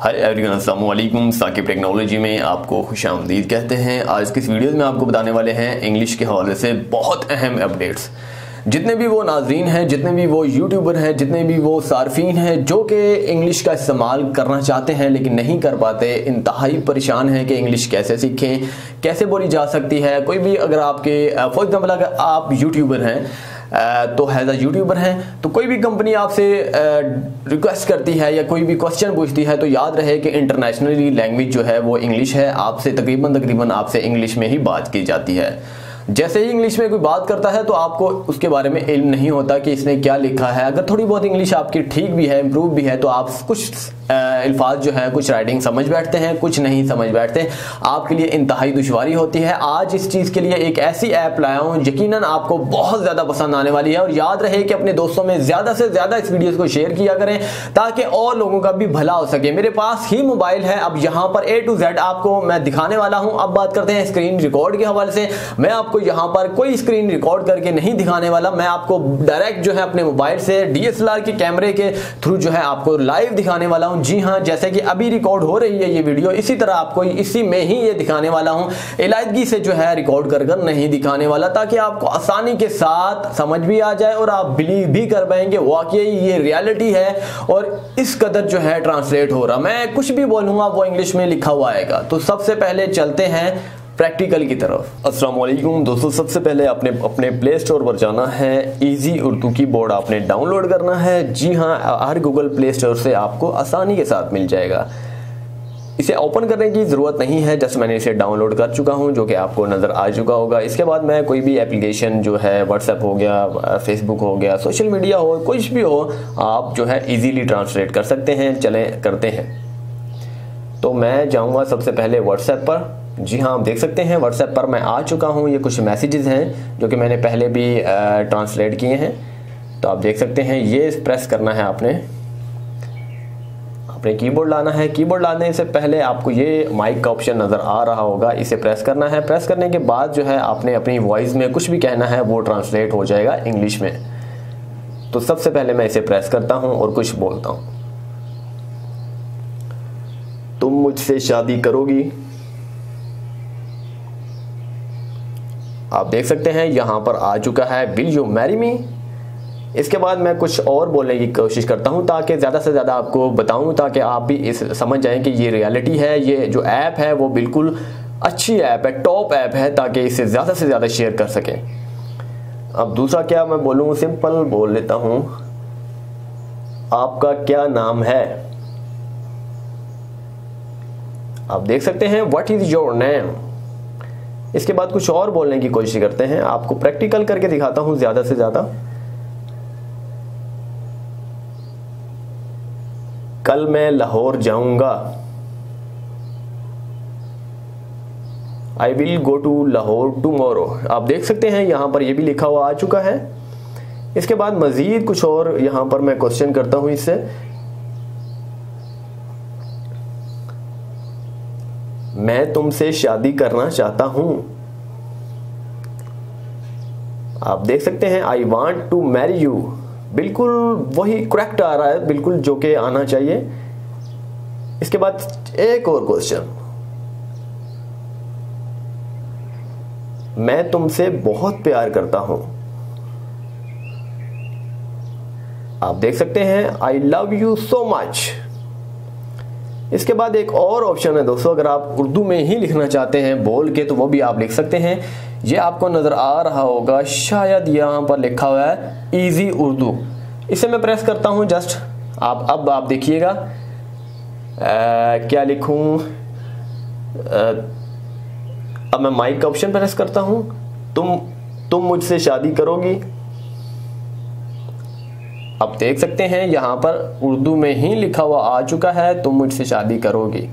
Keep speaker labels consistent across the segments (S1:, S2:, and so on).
S1: Hi everyone, अस्सलाम वालेकुम। Saqib technology में आपको खुशामदीद कहते हैं। आज की इस वीडियो में आपको बताने वाले हैं इंग्लिश के हवाले से बहुत अहम अपडेट्स। जितने भी वो नाज़रीन हैं, जितने भी वो यूट्यूबर हैं, जितने भी वो सार्फिन हैं जो कि इंग्लिश का इस्तेमाल करना चाहते हैं लेकिन नहीं कर पाते, इंतहाई परेशान हैं कि इंग्लिश कैसे सीखें, कैसे बोली जा सकती है। कोई भी अगर आपके फॉर एग्जाम्पल अगर आप यूट्यूबर हैं तो एज अ यूट्यूबर हैं तो कोई भी कंपनी आपसे रिक्वेस्ट करती है या कोई भी क्वेश्चन पूछती है तो याद रहे कि इंटरनेशनली लैंग्वेज जो है वो इंग्लिश है। आपसे तकरीबन आपसे इंग्लिश में ही बात की जाती है। जैसे ही इंग्लिश में कोई बात करता है तो आपको उसके बारे में इल्म नहीं होता कि इसने क्या लिखा है। अगर थोड़ी बहुत इंग्लिश आपकी ठीक भी है, इम्प्रूव भी है, तो आप कुछ अल्फाज जो है, कुछ राइटिंग समझ बैठते हैं, कुछ नहीं समझ बैठते। आपके लिए इंतहाई दुश्वारी होती है। आज इस चीज़ के लिए एक ऐसी ऐप लाया हूँ, यकीनन आपको बहुत ज़्यादा पसंद आने वाली है। और याद रहे कि अपने दोस्तों में ज़्यादा से ज़्यादा इस वीडियो को शेयर किया करें ताकि और लोगों का भी भला हो सके। मेरे पास ही मोबाइल है, अब यहाँ पर A to Z आपको मैं दिखाने वाला हूँ। अब बात करते हैं स्क्रीन रिकॉर्ड के हवाले से। मैं आपको यहाँ पर कोई स्क्रीन रिकॉर्ड करके नहीं दिखाने वाला, मैं आपको डायरेक्ट जो है अपने मोबाइल से DSLR के कैमरे के थ्रू जो है आपको लाइव दिखाने वाला हूँ। जी हाँ, जैसे कि अभी रिकॉर्ड हो रही है ये वीडियो, इसी तरह आपको इसी में ही ये दिखाने वाला हूँ। इलायदगी से जो है रिकॉर्ड कर नहीं दिखाने वाला, ताकि आपको आसानी के साथ समझ भी आ जाए और आप बिलीव भी कर पाएंगे वाकई ये रियलिटी है और इस कदर जो है ट्रांसलेट हो रहा। मैं कुछ भी बोलूँगा वो इंग्लिश में लिखा हुआ आएगा। तो सबसे पहले चलते हैं प्रैक्टिकल की तरफ। अस्सलाम वालेकुम दोस्तों, सबसे पहले आपने अपने प्ले स्टोर पर जाना है। इजी उर्दू कीबोर्ड आपने डाउनलोड करना है। जी हाँ, हर गूगल प्ले स्टोर से आपको आसानी के साथ मिल जाएगा। इसे ओपन करने की ज़रूरत नहीं है, जस्ट मैंने इसे डाउनलोड कर चुका हूं जो कि आपको नज़र आ चुका होगा। इसके बाद मैं कोई भी एप्लीकेशन जो है, व्हाट्सएप हो गया, फेसबुक हो गया, सोशल मीडिया हो, कुछ भी हो, आप जो है इजीली ट्रांसलेट कर सकते हैं। चलें करते हैं। तो मैं जाऊँगा सबसे पहले व्हाट्सएप पर। जी हाँ, आप देख सकते हैं व्हाट्सएप पर मैं आ चुका हूँ। ये कुछ मैसेजेस हैं जो कि मैंने पहले भी ट्रांसलेट किए हैं। तो आप देख सकते हैं, ये प्रेस करना है आपने कीबोर्ड लाना है। कीबोर्ड लाने से पहले आपको ये माइक का ऑप्शन नज़र आ रहा होगा, इसे प्रेस करना है। प्रेस करने के बाद जो है आपने अपनी वॉइस में कुछ भी कहना है वो ट्रांसलेट हो जाएगा इंग्लिश में। तो सबसे पहले मैं इसे प्रेस करता हूँ और कुछ बोलता हूँ। तुम मुझसे शादी करोगी। आप देख सकते हैं यहाँ पर आ चुका है विल यू मैरी मी। इसके बाद मैं कुछ और बोलने की कोशिश करता हूँ ताकि ज़्यादा से ज़्यादा आपको बताऊँ, ताकि आप भी इस समझ जाएं कि ये रियलिटी है। ये जो ऐप है वो बिल्कुल अच्छी ऐप है, टॉप ऐप है, ताकि इसे ज़्यादा से ज़्यादा शेयर कर सकें। अब दूसरा क्या मैं बोलूँ, सिंपल बोल लेता हूँ, आपका क्या नाम है। आप देख सकते हैं व्हाट इज़ योर नेम। इसके बाद कुछ और बोलने की कोशिश करते हैं, आपको प्रैक्टिकल करके दिखाता हूं ज्यादा से ज्यादा। कल मैं लाहौर जाऊंगा। I will go to Lahore tomorrow. आप देख सकते हैं यहां पर ये भी लिखा हुआ आ चुका है। इसके बाद मजीद कुछ और यहां पर मैं क्वेश्चन करता हूं इससे। मैं तुमसे शादी करना चाहता हूं। आप देख सकते हैं I want to marry you. बिल्कुल वही करेक्ट आ रहा है, बिल्कुल जो कि आना चाहिए। इसके बाद एक और क्वेश्चन, मैं तुमसे बहुत प्यार करता हूं। आप देख सकते हैं I love you so much. इसके बाद एक और ऑप्शन है दोस्तों, अगर आप उर्दू में ही लिखना चाहते हैं बोल के तो वो भी आप लिख सकते हैं। ये आपको नज़र आ रहा होगा, शायद यहाँ पर लिखा हुआ है इजी उर्दू। इसे मैं प्रेस करता हूँ जस्ट। अब आप देखिएगा क्या लिखूँ। अब मैं माइक का ऑप्शन प्रेस करता हूँ। तुम मुझसे शादी करोगी। आप देख सकते हैं यहाँ पर उर्दू में ही लिखा हुआ आ चुका है, तुम मुझसे शादी करोगी।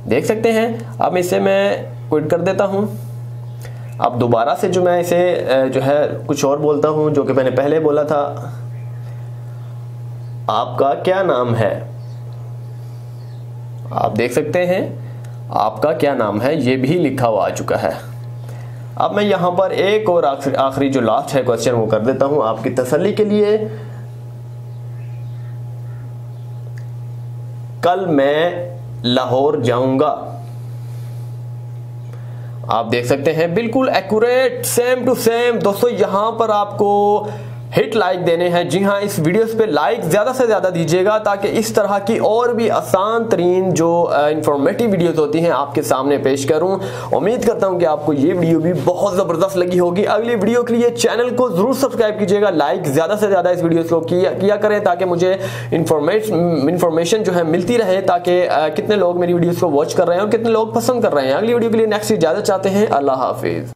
S1: देख सकते हैं। अब इसे मैं क्विट कर देता हूँ। अब दोबारा से जो मैं इसे जो है कुछ और बोलता हूँ जो कि मैंने पहले बोला था। आपका क्या नाम है। आप देख सकते हैं आपका क्या नाम है, ये भी लिखा हुआ आ चुका है। अब मैं यहाँ पर एक और आखिरी जो लास्ट है क्वेश्चन वो कर देता हूँ आपकी तसल्ली के लिए। कल मैं लाहौर जाऊंगा। आप देख सकते हैं बिल्कुल एक्यूरेट, सेम टू सेम। दोस्तों यहां पर आपको हिट लाइक देने हैं। जी हाँ, इस वीडियोस पे लाइक ज्यादा से ज्यादा दीजिएगा ताकि इस तरह की और भी आसान तरीन जो इंफॉर्मेटिव वीडियोस होती हैं आपके सामने पेश करूं। उम्मीद करता हूं कि आपको ये वीडियो भी बहुत जबरदस्त लगी होगी। अगली वीडियो के लिए चैनल को जरूर सब्सक्राइब कीजिएगा, लाइक ज्यादा से ज्यादा इस वीडियो को किया करें ताकि मुझे इंफॉर्मेशन जो है मिलती रहे, ताकि कितने लोग मेरी वीडियोस को वॉच कर रहे हैं और कितने लोग पसंद कर रहे हैं। अगली वीडियो के लिए नेक्स्ट इजाजत चाहते हैं। अल्लाह हाफिज।